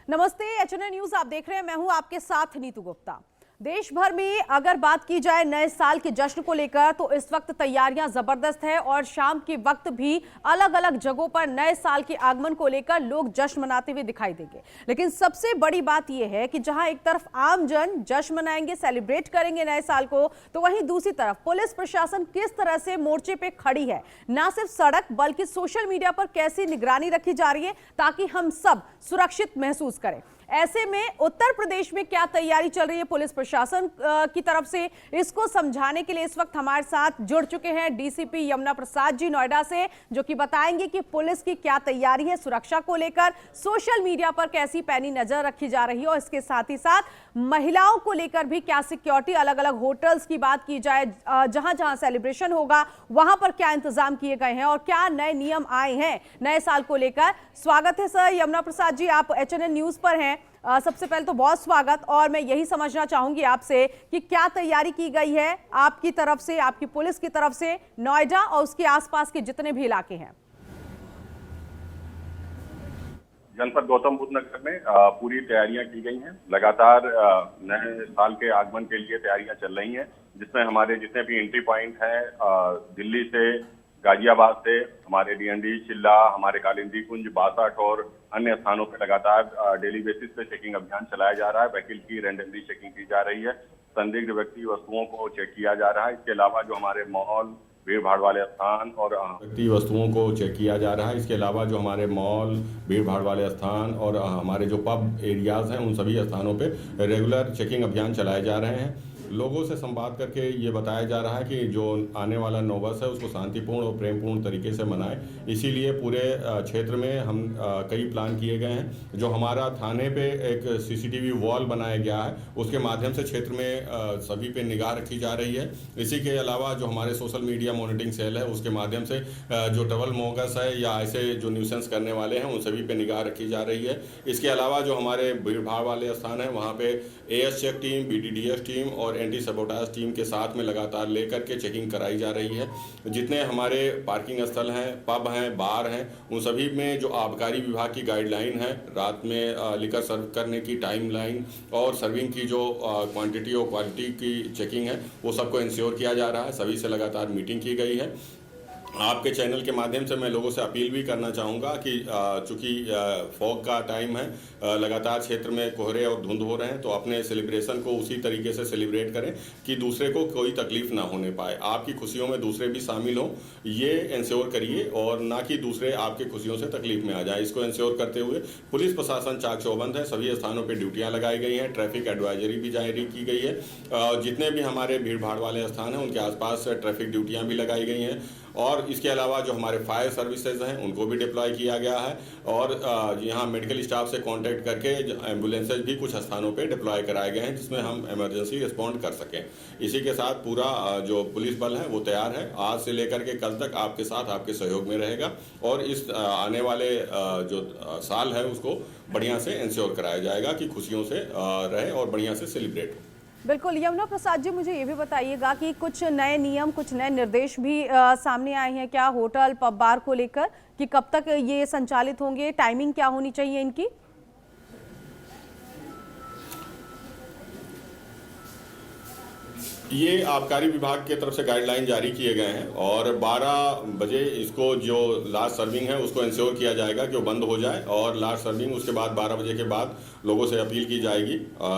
नमस्ते, HNN news आप देख रहे हैं। मैं हूं आपके साथ नीतू गुप्ता। देश भर में अगर बात की जाए नए साल के जश्न को लेकर तो इस वक्त तैयारियां जबरदस्त है और शाम के वक्त भी अलग अलग जगहों पर नए साल के आगमन को लेकर लोग जश्न मनाते हुए दिखाई देंगे। लेकिन सबसे बड़ी बात यह है कि जहां एक तरफ आम जन जश्न मनाएंगे, सेलिब्रेट करेंगे नए साल को, तो वहीं दूसरी तरफ पुलिस प्रशासन किस तरह से मोर्चे पे खड़ी है। ना सिर्फ सड़क बल्कि सोशल मीडिया पर कैसी निगरानी रखी जा रही है ताकि हम सब सुरक्षित महसूस करें। ऐसे में उत्तर प्रदेश में क्या तैयारी चल रही है पुलिस प्रशासन की तरफ से, इसको समझाने के लिए इस वक्त हमारे साथ जुड़ चुके हैं डीसीपी यमुना प्रसाद जी नोएडा से, जो कि बताएंगे कि पुलिस की क्या तैयारी है सुरक्षा को लेकर, सोशल मीडिया पर कैसी पैनी नजर रखी जा रही है और इसके साथ ही साथ महिलाओं को लेकर भी क्या सिक्योरिटी, अलग अलग होटल्स की बात की जाए, जहां जहां सेलिब्रेशन होगा वहां पर क्या इंतजाम किए गए हैं और क्या नए नियम आए हैं नए साल को लेकर। स्वागत है सर यमुना प्रसाद जी, आप एचएनएन न्यूज पर हैं। सबसे पहले तो बहुत स्वागत, और मैं यही समझना चाहूंगी आपसे कि क्या तैयारी की गई है आपकी तरफ से, आपकी पुलिस की तरफ से नोएडा और उसके आसपास के जितने भी इलाके हैं। जनपद गौतम बुद्ध नगर में पूरी तैयारियां की गई हैं। लगातार नए साल के आगमन के लिए तैयारियां चल रही हैं, जिसमें हमारे जितने भी एंट्री पॉइंट हैं, दिल्ली से, गाजियाबाद से, हमारे डीएनडी, चिल्ला, हमारे कालिंदी कुंज, बासठ और अन्य स्थानों पर लगातार डेली बेसिस पे चेकिंग अभियान चलाया जा रहा है। व्हीकल की रैंडमली चेकिंग की जा रही है, संदिग्ध व्यक्ति वस्तुओं को चेक किया जा रहा है। इसके अलावा जो हमारे मॉल, भीड़ भाड़ वाले स्थान और व्यक्ति वस्तुओं को चेक किया जा रहा है। इसके अलावा जो हमारे मॉल, भीड़ भाड़ वाले स्थान और हमारे जो पब एरियाज हैं, उन सभी स्थानों पे रेगुलर चेकिंग अभियान चलाए जा रहे हैं। लोगों से संवाद करके ये बताया जा रहा है कि जो आने वाला नववर्ष है उसको शांतिपूर्ण और प्रेमपूर्ण तरीके से मनाएं। इसीलिए पूरे क्षेत्र में हम कई प्लान किए गए हैं। जो हमारा थाने पे एक सीसीटीवी वॉल बनाया गया है, उसके माध्यम से क्षेत्र में सभी पे निगाह रखी जा रही है। इसी के अलावा जो हमारे सोशल मीडिया मॉनिटरिंग सेल है, उसके माध्यम से जो डबल मोगस है या ऐसे जो न्यूसेंस करने वाले हैं, उन सभी पे निगाह रखी जा रही है। इसके अलावा जो हमारे भीड़ भाड़ वाले स्थान है, वहाँ पे AS check team, BDDS team और एंटी सबोटाज टीम के साथ में लगातार लेकर के चेकिंग कराई जा रही है। जितने हमारे पार्किंग स्थल हैं, पब हैं, बार हैं, उन सभी में जो आबकारी विभाग की गाइडलाइन है, रात में लिकर सर्व करने की टाइम लाइन और सर्विंग की जो क्वांटिटी और क्वालिटी की चेकिंग है, वो सबको इंश्योर किया जा रहा है। सभी से लगातार मीटिंग की गई है। आपके चैनल के माध्यम से मैं लोगों से अपील भी करना चाहूँगा कि चूँकि फॉग का टाइम है, लगातार क्षेत्र में कोहरे और धुंध हो रहे हैं, तो अपने सेलिब्रेशन को उसी तरीके से सेलिब्रेट करें कि दूसरे को कोई तकलीफ ना होने पाए। आपकी खुशियों में दूसरे भी शामिल हों, ये इंश्योर करिए, और ना कि दूसरे आपकी खुशियों से तकलीफ में आ जाए। इसको इंश्योर करते हुए पुलिस प्रशासन चाक चौबंद है। सभी स्थानों पर ड्यूटियाँ लगाई गई हैं, ट्रैफिक एडवाइजरी भी जारी की गई है। जितने भी हमारे भीड़ भाड़ वाले स्थान हैं, उनके आसपास ट्रैफिक ड्यूटियाँ भी लगाई गई हैं। और इसके अलावा जो हमारे फायर सर्विसेज हैं, उनको भी डिप्लॉय किया गया है। और यहाँ मेडिकल स्टाफ से कांटेक्ट करके एम्बुलेंसेज भी कुछ स्थानों पे डिप्लॉय कराए गए हैं, जिसमें हम इमरजेंसी रिस्पॉन्ड कर सकें। इसी के साथ पूरा जो पुलिस बल है वो तैयार है। आज से लेकर के कल तक आपके साथ, आपके सहयोग में रहेगा, और इस आने वाले जो साल है उसको बढ़िया से इंश्योर कराया जाएगा कि खुशियों से रहे और बढ़िया से सेलिब्रेट हो। बिल्कुल। यमुना प्रसाद जी, मुझे ये भी बताइएगा कि कुछ नए नियम, कुछ नए निर्देश भी सामने आए हैं क्या होटल, पब, बार को लेकर, कि कब तक ये संचालित होंगे, टाइमिंग क्या होनी चाहिए इनकी? ये आबकारी विभाग की तरफ से गाइडलाइन जारी किए गए हैं, और 12 बजे इसको जो लास्ट सर्विंग है उसको इंश्योर किया जाएगा कि वो बंद हो जाए, और लास्ट सर्विंग उसके बाद 12 बजे के बाद लोगों से अपील की जाएगी।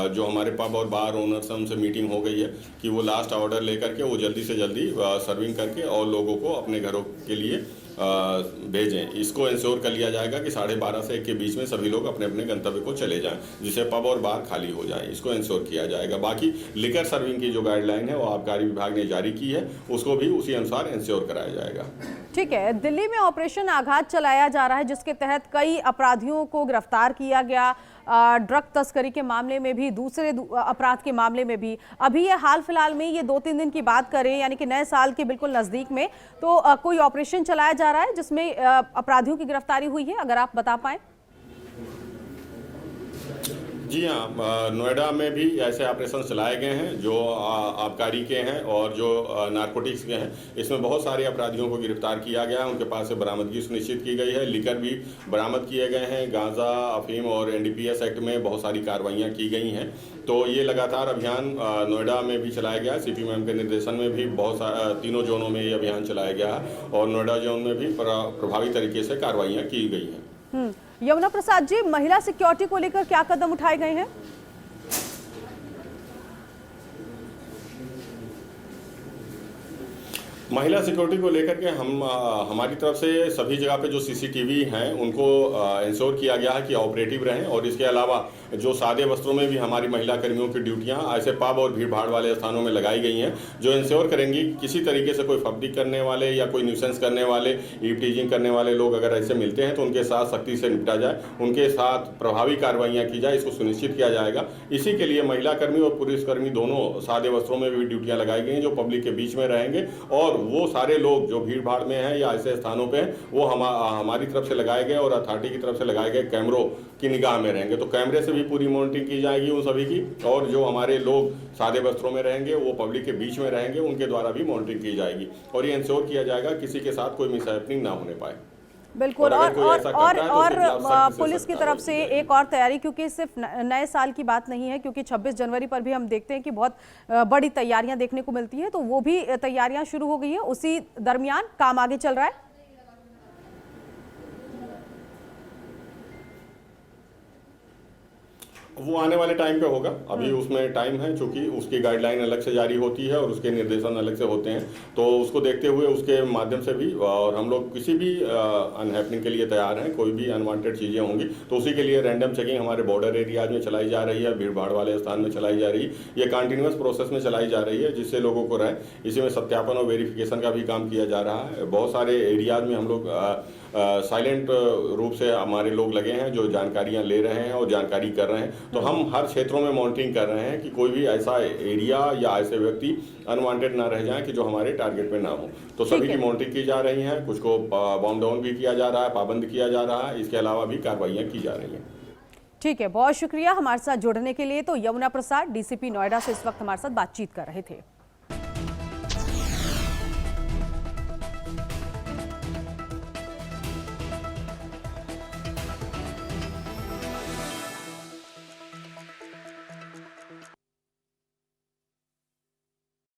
जो हमारे पब और बार ओनर्स से मेटिंग हो गई है कि वो लास्ट ऑर्डर लेकर के वो जल्दी से जल्दी सर्विंग करके और लोगों को अपने घरों के लिए भेजें। इसको इंश्योर कर लिया जाएगा कि 12:30 से 1 के बीच में सभी लोग अपने अपने गंतव्य को चले जाएं, जिससे पब और बार खाली हो जाएं। इसको इंश्योर किया जाएगा। बाकी लिकर सर्विंग की जो गाइडलाइन है वो आबकारी विभाग ने जारी की है, उसको भी उसी अनुसार इंश्योर कराया जाएगा। ठीक है। दिल्ली में ऑपरेशन आघात चलाया जा रहा है, जिसके तहत कई अपराधियों को गिरफ्तार किया गया, ड्रग तस्करी के मामले में भी, दूसरे अपराध के मामले में भी। अभी ये हाल फिलहाल में ये 2-3 दिन की बात करें, यानी कि नए साल के बिल्कुल नजदीक में, तो कोई ऑपरेशन चलाया जा रहा है जिसमें अपराधियों की गिरफ्तारी हुई है, अगर आप बता पाएं। जी हाँ, नोएडा में भी ऐसे ऑपरेशन चलाए गए हैं जो आबकारी के हैं और जो नारकोटिक्स के हैं। इसमें बहुत सारे अपराधियों को गिरफ्तार किया गया है, उनके पास से बरामदगी सुनिश्चित की गई है। लिकर भी बरामद किए गए हैं। गांजा, अफीम और एनडीपीएस एक्ट में बहुत सारी कार्रवाइयाँ की गई हैं। तो ये लगातार अभियान नोएडा में भी चलाया गया है। सीपी मैम के निर्देशन में भी तीनों जोनों में ये अभियान चलाया गया है और नोएडा जोन में भी प्रभावी तरीके से कार्रवाइयाँ की गई हैं। यमुना प्रसाद जी, महिला सिक्योरिटी को लेकर क्या कदम उठाए गए हैं? महिला सिक्योरिटी को लेकर के हमारी तरफ से सभी जगह पे जो सीसीटीवी हैं उनको इंश्योर किया गया है कि ऑपरेटिव रहें और इसके अलावा जो सादे वस्त्रों में भी हमारी महिला कर्मियों की ड्यूटियां ऐसे पब और भीड़ भाड़ वाले स्थानों में लगाई गई हैं जो इंश्योर करेंगी किसी तरीके से कोई फब्रिक करने वाले या कोई न्यूसेंस करने वाले, ईव टीजिंग करने वाले लोग अगर ऐसे मिलते हैं तो उनके साथ सख्ती से निपटा जाए, उनके साथ प्रभावी कार्रवाइयाँ की जाए, इसको सुनिश्चित किया जाएगा। इसी के लिए महिला कर्मी और पुलिसकर्मी दोनों सादे वस्त्रों में भी ड्यूटियाँ लगाई गई हैं जो पब्लिक के बीच में रहेंगे और वो सारे लोग जो भीड़ भाड़ में हैं या ऐसे स्थानों पे हैं वो हमारी तरफ से लगाए गए और अथॉरिटी की तरफ से लगाए गए कैमरों की निगाह में रहेंगे। तो कैमरे से भी पूरी मॉनिटरिंग की जाएगी उन सभी की और जो हमारे लोग सादे वस्त्रों में रहेंगे वो पब्लिक के बीच में रहेंगे, उनके द्वारा भी मॉनिटरिंग की जाएगी और ये इंश्योर किया जाएगा किसी के साथ कोई मिसहैपनिंग ना होने पाए। बिल्कुल। और पुलिस की तरफ से एक और तैयारी, क्योंकि सिर्फ नए साल की बात नहीं है, क्योंकि 26 जनवरी पर भी हम देखते हैं कि बहुत बड़ी तैयारियां देखने को मिलती है, तो वो भी तैयारियां शुरू हो गई है। उसी दरमियान काम आगे चल रहा है। वो आने वाले टाइम पे होगा, अभी उसमें टाइम है, चूंकि उसकी गाइडलाइन अलग से जारी होती है और उसके निर्देशन अलग से होते हैं, तो उसको देखते हुए उसके माध्यम से भी और हम लोग किसी भी अनहैपनिंग के लिए तैयार हैं। कोई भी अनवांटेड चीज़ें होंगी तो उसी के लिए रैंडम चेकिंग हमारे बॉर्डर एरियाज में चलाई जा रही है, भीड़ भाड़ वाले स्थान में चलाई जा रही है, ये कंटिन्यूस प्रोसेस में चलाई जा रही है जिससे लोगों को रहे। इसी में सत्यापन और वेरिफिकेशन का भी काम किया जा रहा है। बहुत सारे एरियाज में हम लोग साइलेंट रूप से हमारे लोग लगे हैं जो जानकारियां ले रहे हैं और जानकारी कर रहे हैं। तो हम हर क्षेत्रों में मॉनिटरिंग कर रहे हैं कि कोई भी ऐसा एरिया या ऐसे व्यक्ति अनवांटेड ना रह जाएं कि जो हमारे टारगेट पे ना हो। तो सभी की मॉनिटरिंग की जा रही है, कुछ को बाउंड डाउन भी किया जा रहा है, पाबंद किया जा रहा है, इसके अलावा भी कार्रवाइयाँ की जा रही हैं। ठीक है, बहुत शुक्रिया हमारे साथ जुड़ने के लिए। तो यमुना प्रसाद, डीसीपी नोएडा से इस वक्त हमारे साथ बातचीत कर रहे थे।